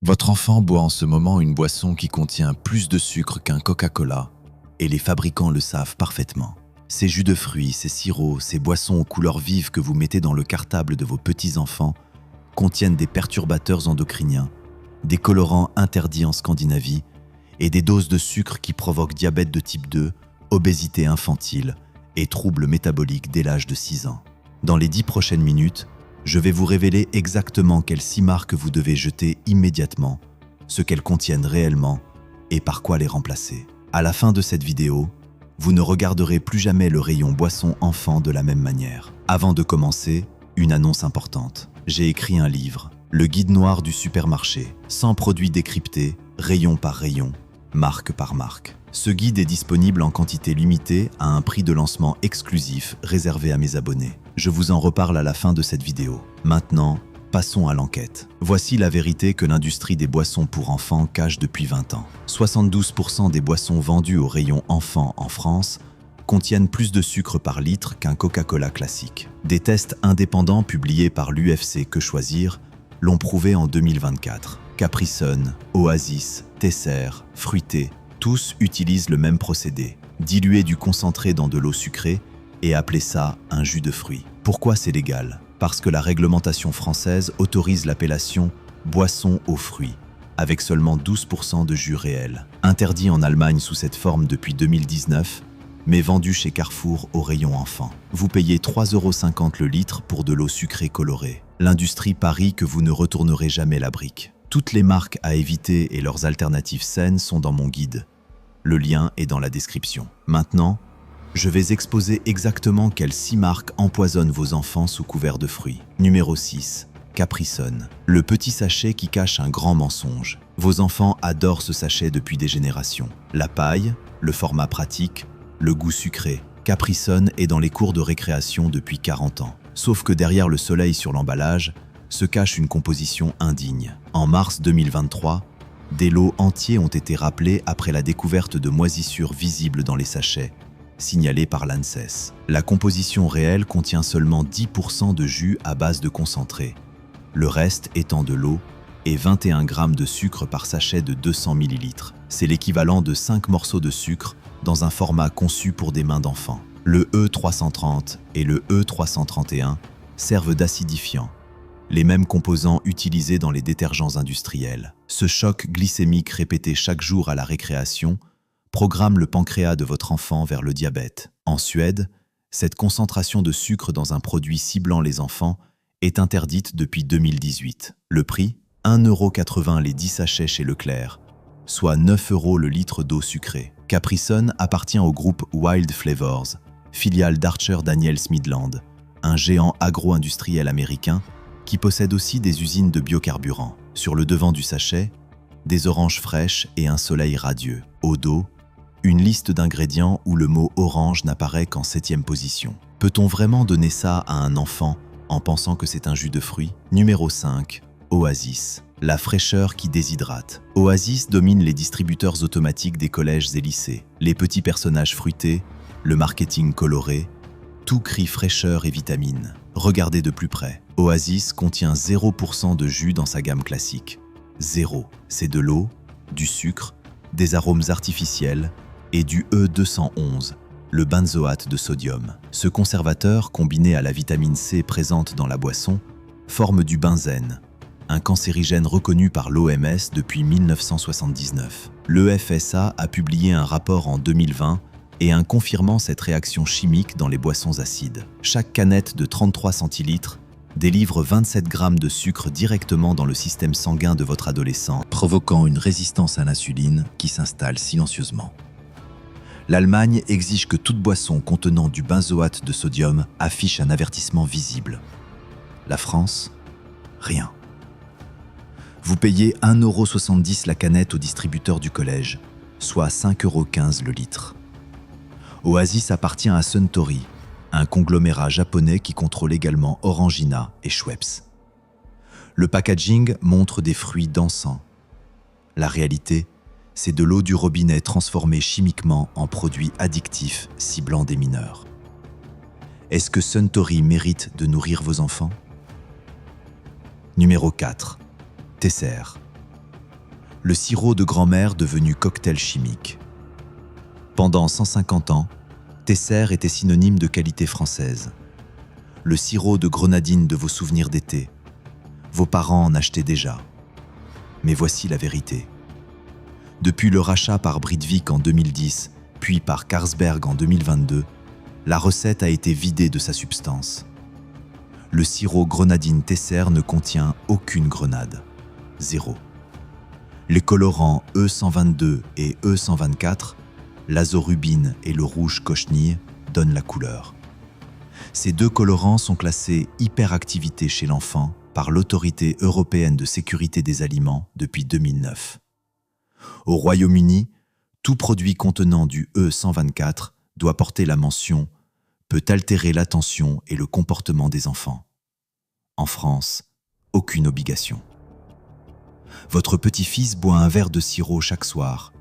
Votre enfant boit en ce moment une boisson qui contient plus de sucre qu'un Coca-Cola, et les fabricants le savent parfaitement. Ces jus de fruits, ces sirops, ces boissons aux couleurs vives que vous mettez dans le cartable de vos petits-enfants contiennent des perturbateurs endocriniens, des colorants interdits en Scandinavie et des doses de sucre qui provoquent diabète de type 2, obésité infantile et troubles métaboliques dès l'âge de 6 ans. Dans les 10 prochaines minutes, je vais vous révéler exactement quelles 6 marques vous devez jeter immédiatement, ce qu'elles contiennent réellement et par quoi les remplacer. À la fin de cette vidéo, vous ne regarderez plus jamais le rayon boissons enfants de la même manière. Avant de commencer, une annonce importante. J'ai écrit un livre, Le guide noir du supermarché, 100 produits décryptés, rayon par rayon, marque par marque. Ce guide est disponible en quantité limitée à un prix de lancement exclusif réservé à mes abonnés. Je vous en reparle à la fin de cette vidéo. Maintenant, passons à l'enquête. Voici la vérité que l'industrie des boissons pour enfants cache depuis 20 ans. 72% des boissons vendues au rayon enfants en France contiennent plus de sucre par litre qu'un Coca-Cola classique. Des tests indépendants publiés par l'UFC Que Choisir l'ont prouvé en 2024. Capri Sun, Oasis, Tesser, Fruité, tous utilisent le même procédé, diluer du concentré dans de l'eau sucrée et appeler ça un jus de fruits. Pourquoi c'est légal? Parce que la réglementation française autorise l'appellation « boisson aux fruits », avec seulement 12% de jus réel. Interdit en Allemagne sous cette forme depuis 2019, mais vendu chez Carrefour au rayon enfant. Vous payez 3,50 € le litre pour de l'eau sucrée colorée. L'industrie parie que vous ne retournerez jamais la brique. Toutes les marques à éviter et leurs alternatives saines sont dans mon guide. Le lien est dans la description. Maintenant, je vais exposer exactement quelles 6 marques empoisonnent vos enfants sous couvert de fruits. Numéro 6. Capri Sun. Le petit sachet qui cache un grand mensonge. Vos enfants adorent ce sachet depuis des générations. La paille, le format pratique, le goût sucré. Capri Sun est dans les cours de récréation depuis 40 ans. Sauf que derrière le soleil sur l'emballage, se cache une composition indigne. En mars 2023, des lots entiers ont été rappelés après la découverte de moisissures visibles dans les sachets, signalées par l'ANSES. La composition réelle contient seulement 10% de jus à base de concentré, le reste étant de l'eau et 21 grammes de sucre par sachet de 200 ml. C'est l'équivalent de 5 morceaux de sucre dans un format conçu pour des mains d'enfants. Le E330 et le E331 servent d'acidifiants, les mêmes composants utilisés dans les détergents industriels. Ce choc glycémique répété chaque jour à la récréation programme le pancréas de votre enfant vers le diabète. En Suède, cette concentration de sucre dans un produit ciblant les enfants est interdite depuis 2018. Le prix, 1,80 € les 10 sachets chez Leclerc, soit 9 € le litre d'eau sucrée. Capri Sun appartient au groupe Wild Flavors, filiale d'Archer Daniels Midland, un géant agro-industriel américain qui possède aussi des usines de biocarburants. Sur le devant du sachet, des oranges fraîches et un soleil radieux. Au dos, une liste d'ingrédients où le mot orange n'apparaît qu'en 7e position. Peut-on vraiment donner ça à un enfant en pensant que c'est un jus de fruits? Numéro 5. Oasis. La fraîcheur qui déshydrate. Oasis domine les distributeurs automatiques des collèges et lycées. Les petits personnages fruités, le marketing coloré, tout crie fraîcheur et vitamines. Regardez de plus près. Oasis contient 0% de jus dans sa gamme classique. 0. C'est de l'eau, du sucre, des arômes artificiels et du E211, le benzoate de sodium. Ce conservateur, combiné à la vitamine C présente dans la boisson, forme du benzène, un cancérigène reconnu par l'OMS depuis 1979. L'EFSA a publié un rapport en 2020 et un confirmant cette réaction chimique dans les boissons acides. Chaque canette de 33 centilitres délivre 27 grammes de sucre directement dans le système sanguin de votre adolescent, provoquant une résistance à l'insuline qui s'installe silencieusement. L'Allemagne exige que toute boisson contenant du benzoate de sodium affiche un avertissement visible. La France, rien. Vous payez 1,70 € la canette au distributeur du collège, soit 5,15 € le litre. Oasis appartient à Suntory, un conglomérat japonais qui contrôle également Orangina et Schweppes. Le packaging montre des fruits dansants. La réalité, c'est de l'eau du robinet transformée chimiquement en produits addictifs ciblant des mineurs. Est-ce que Suntory mérite de nourrir vos enfants? Numéro 4. Tesser. Le sirop de grand-mère devenu cocktail chimique. Pendant 150 ans, Tesser était synonyme de qualité française. Le sirop de grenadine de vos souvenirs d'été. Vos parents en achetaient déjà. Mais voici la vérité. Depuis le rachat par Britvic en 2010, puis par Carlsberg en 2022, la recette a été vidée de sa substance. Le sirop grenadine Tesser ne contient aucune grenade. Zéro. Les colorants E122 et E124, l'azorubine et le rouge cochenille, donnent la couleur. Ces deux colorants sont classés hyperactivité chez l'enfant par l'Autorité européenne de sécurité des aliments depuis 2009. Au Royaume-Uni, tout produit contenant du E124 doit porter la mention « peut altérer l'attention et le comportement des enfants ». En France, aucune obligation. Votre petit-fils boit un verre de sirop chaque soir,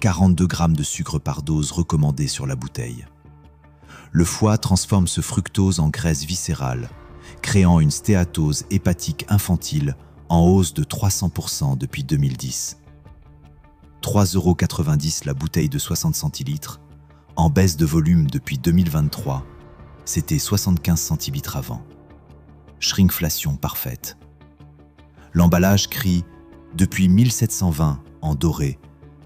42 grammes de sucre par dose recommandée sur la bouteille. Le foie transforme ce fructose en graisse viscérale, créant une stéatose hépatique infantile en hausse de 300% depuis 2010. 3,90 € la bouteille de 60 centilitres, en baisse de volume depuis 2023, c'était 75 centilitres avant. Shrinkflation parfaite. L'emballage crie « Depuis 1720 » en doré,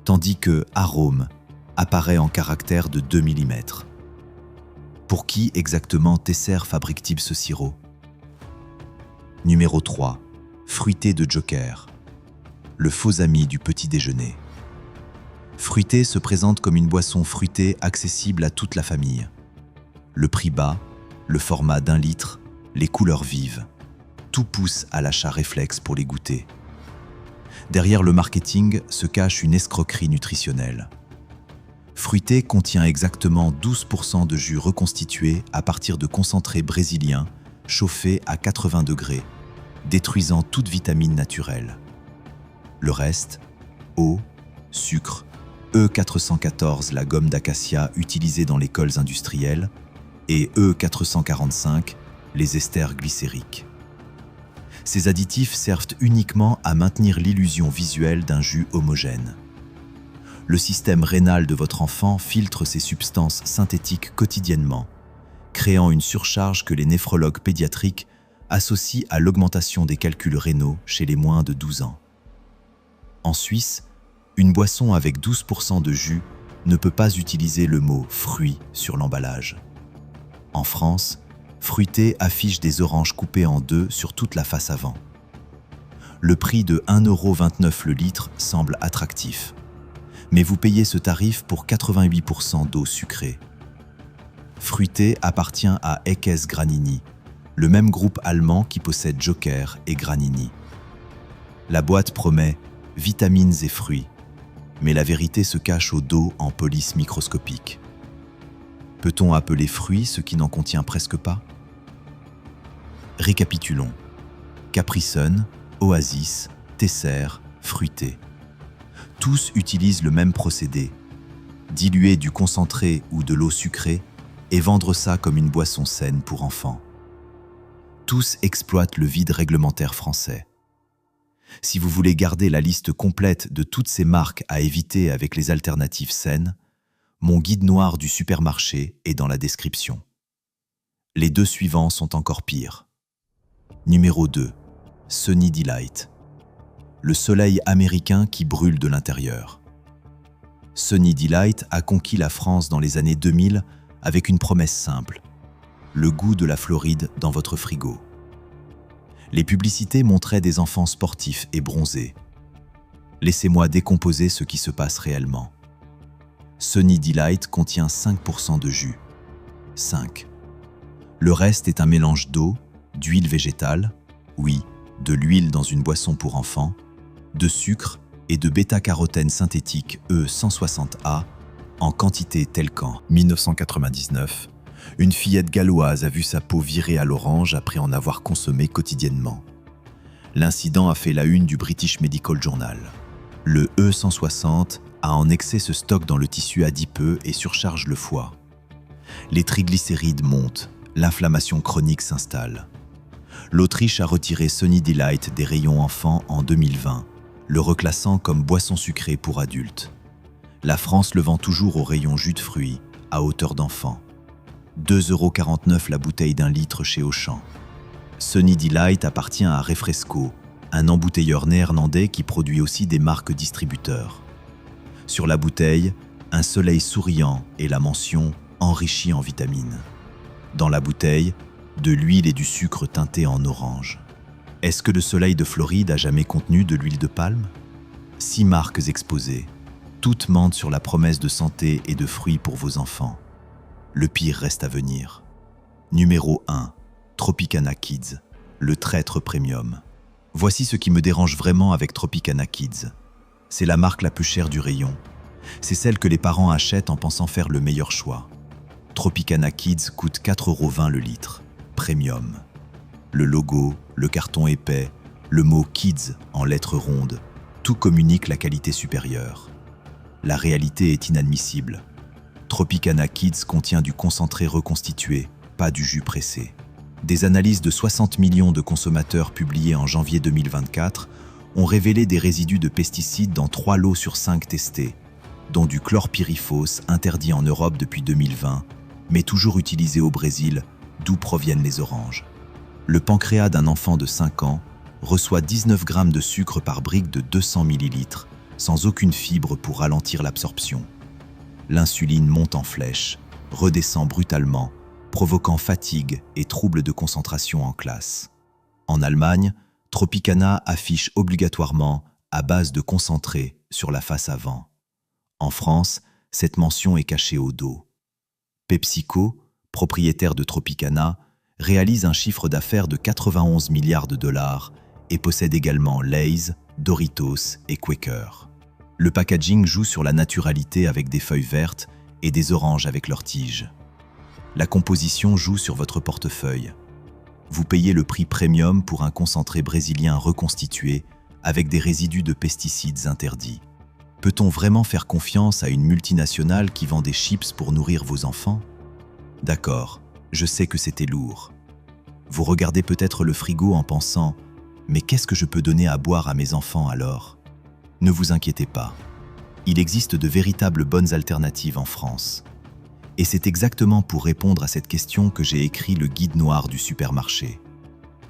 tandis que « Arôme » apparaît en caractère de 2 mm. Pour qui exactement Tesser fabrique-t-il ce sirop? Numéro 3. Fruité de Joker. Le faux ami du petit déjeuner. Fruité se présente comme une boisson fruitée accessible à toute la famille. Le prix bas, le format d'1 litre, les couleurs vives. Tout pousse à l'achat réflexe pour les goûter. Derrière le marketing se cache une escroquerie nutritionnelle. Fruité contient exactement 12% de jus reconstitué à partir de concentrés brésiliens chauffés à 80 degrés, détruisant toute vitamine naturelle. Le reste, eau, sucre, E414 la gomme d'acacia utilisée dans les cols industriels et E445 les esters glycériques. Ces additifs servent uniquement à maintenir l'illusion visuelle d'un jus homogène. Le système rénal de votre enfant filtre ces substances synthétiques quotidiennement, créant une surcharge que les néphrologues pédiatriques associent à l'augmentation des calculs rénaux chez les moins de 12 ans. En Suisse, une boisson avec 12% de jus ne peut pas utiliser le mot « fruit » sur l'emballage. En France, Fruité affiche des oranges coupées en deux sur toute la face avant. Le prix de 1,29 € le litre semble attractif, mais vous payez ce tarif pour 88% d'eau sucrée. Fruité appartient à Ekes Granini, le même groupe allemand qui possède Joker et Granini. La boîte promet vitamines et fruits, mais la vérité se cache au dos en police microscopique. Peut-on appeler fruit ce qui n'en contient presque pas? Récapitulons. Capri Sun, Oasis, Tesser, Fruité. Tous utilisent le même procédé. Diluer du concentré ou de l'eau sucrée et vendre ça comme une boisson saine pour enfants. Tous exploitent le vide réglementaire français. Si vous voulez garder la liste complète de toutes ces marques à éviter avec les alternatives saines, mon guide noir du supermarché est dans la description. Les deux suivants sont encore pires. Numéro 2. Sunny Delight. Le soleil américain qui brûle de l'intérieur. Sunny Delight a conquis la France dans les années 2000 avec une promesse simple. Le goût de la Floride dans votre frigo. Les publicités montraient des enfants sportifs et bronzés. Laissez-moi décomposer ce qui se passe réellement. Sunny Delight contient 5% de jus. 5. Le reste est un mélange d'eau, d'huile végétale, oui, de l'huile dans une boisson pour enfants, de sucre et de bêta-carotène synthétique E160A en quantité telle qu'en 1999, une fillette galloise a vu sa peau virer à l'orange après en avoir consommé quotidiennement. L'incident a fait la une du British Medical Journal. Le E160 a en excès ce stock dans le tissu adipeux et surcharge le foie. Les triglycérides montent, l'inflammation chronique s'installe. L'Autriche a retiré Sunny Delight des rayons enfants en 2020, le reclassant comme boisson sucrée pour adultes. La France le vend toujours au rayon jus de fruits, à hauteur d'enfant. 2,49 € la bouteille d'1 litre chez Auchan. Sunny Delight appartient à Refresco, un embouteilleur néerlandais qui produit aussi des marques distributeurs. Sur la bouteille, un soleil souriant et la mention « enrichi en vitamines ». Dans la bouteille, de l'huile et du sucre teintés en orange. Est-ce que le soleil de Floride a jamais contenu de l'huile de palme? 6 marques exposées, toutes mentent sur la promesse de santé et de fruits pour vos enfants. Le pire reste à venir. Numéro 1. Tropicana Kids, le traître premium. Voici ce qui me dérange vraiment avec Tropicana Kids. C'est la marque la plus chère du rayon. C'est celle que les parents achètent en pensant faire le meilleur choix. Tropicana Kids coûte 4,20 € le litre, premium. Le logo, le carton épais, le mot Kids en lettres rondes, tout communique la qualité supérieure. La réalité est inadmissible. Tropicana Kids contient du concentré reconstitué, pas du jus pressé. Des analyses de 60 millions de consommateurs publiées en janvier 2024 ont révélé des résidus de pesticides dans 3 lots sur 5 testés, dont du chlorpyrifos interdit en Europe depuis 2020, mais toujours utilisé au Brésil, d'où proviennent les oranges. Le pancréas d'un enfant de 5 ans reçoit 19 grammes de sucre par brique de 200 ml, sans aucune fibre pour ralentir l'absorption. L'insuline monte en flèche, redescend brutalement, provoquant fatigue et troubles de concentration en classe. En Allemagne, Tropicana affiche obligatoirement à base de concentré sur la face avant. En France, cette mention est cachée au dos. PepsiCo, propriétaire de Tropicana, réalise un chiffre d'affaires de 91 milliards de dollars et possède également Lay's, Doritos et Quaker. Le packaging joue sur la naturalité avec des feuilles vertes et des oranges avec leurs tiges. La composition joue sur votre portefeuille. Vous payez le prix premium pour un concentré brésilien reconstitué avec des résidus de pesticides interdits. Peut-on vraiment faire confiance à une multinationale qui vend des chips pour nourrir vos enfants? D'accord, je sais que c'était lourd. Vous regardez peut-être le frigo en pensant « Mais qu'est-ce que je peux donner à boire à mes enfants alors ?» Ne vous inquiétez pas. Il existe de véritables bonnes alternatives en France. Et c'est exactement pour répondre à cette question que j'ai écrit le guide noir du supermarché.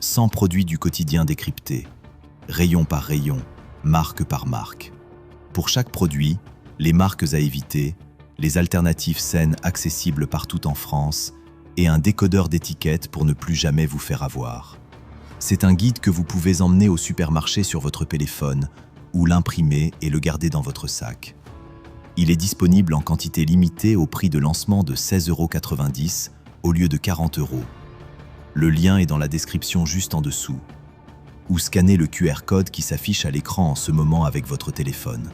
100 produits du quotidien décryptés, rayon par rayon, marque par marque. Pour chaque produit, les marques à éviter, les alternatives saines accessibles partout en France et un décodeur d'étiquettes pour ne plus jamais vous faire avoir. C'est un guide que vous pouvez emmener au supermarché sur votre téléphone ou l'imprimer et le garder dans votre sac. Il est disponible en quantité limitée au prix de lancement de 16,90 € au lieu de 40 €. Le lien est dans la description juste en dessous. Ou scannez le QR code qui s'affiche à l'écran en ce moment avec votre téléphone.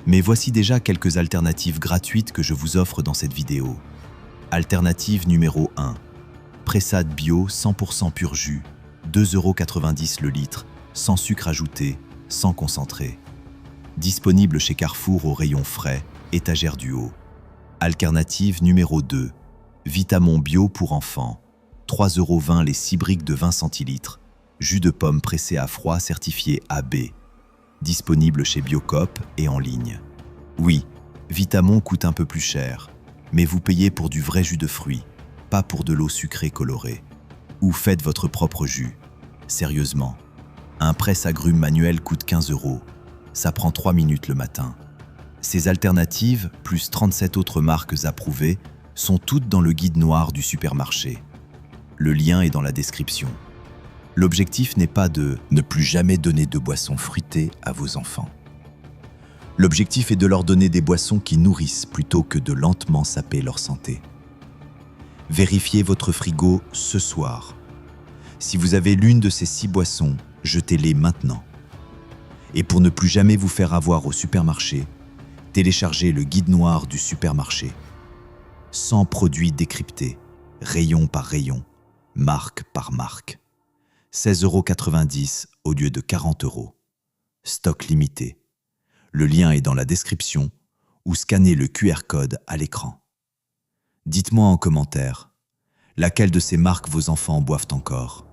Mais voici déjà quelques alternatives gratuites que je vous offre dans cette vidéo. Alternative numéro 1. Pressade bio 100% pur jus, 2,90 € le litre, sans sucre ajouté, sans concentré. Disponible chez Carrefour au rayon frais, étagère du haut. Alternative numéro 2. Vitamon bio pour enfants, 3,20 € les 6 briques de 20 centilitres, jus de pomme pressé à froid certifié AB. Disponible chez Biocoop et en ligne. Oui, Vitamon coûte un peu plus cher, mais vous payez pour du vrai jus de fruits, pas pour de l'eau sucrée colorée. Ou faites votre propre jus. Sérieusement, un presse-agrumes manuel coûte 15 €. Ça prend 3 minutes le matin. Ces alternatives, plus 37 autres marques approuvées, sont toutes dans le guide noir du supermarché. Le lien est dans la description. L'objectif n'est pas de ne plus jamais donner de boissons fruitées à vos enfants. L'objectif est de leur donner des boissons qui nourrissent plutôt que de lentement saper leur santé. Vérifiez votre frigo ce soir. Si vous avez l'une de ces 6 boissons, jetez-les maintenant. Et pour ne plus jamais vous faire avoir au supermarché, téléchargez le guide noir du supermarché. 100 produits décryptés, rayon par rayon, marque par marque. 16,90 € au lieu de 40 €. Stock limité. Le lien est dans la description ou scannez le QR code à l'écran. Dites-moi en commentaire, laquelle de ces marques vos enfants boivent encore?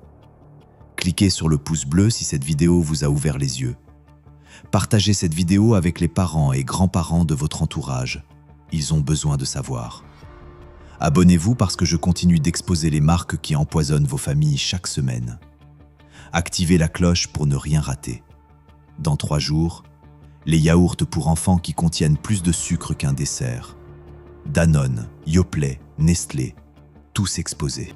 Cliquez sur le pouce bleu si cette vidéo vous a ouvert les yeux. Partagez cette vidéo avec les parents et grands-parents de votre entourage. Ils ont besoin de savoir. Abonnez-vous parce que je continue d'exposer les marques qui empoisonnent vos familles chaque semaine. Activez la cloche pour ne rien rater. Dans 3 jours, les yaourts pour enfants qui contiennent plus de sucre qu'un dessert. Danone, Yoplait, Nestlé, tous exposés.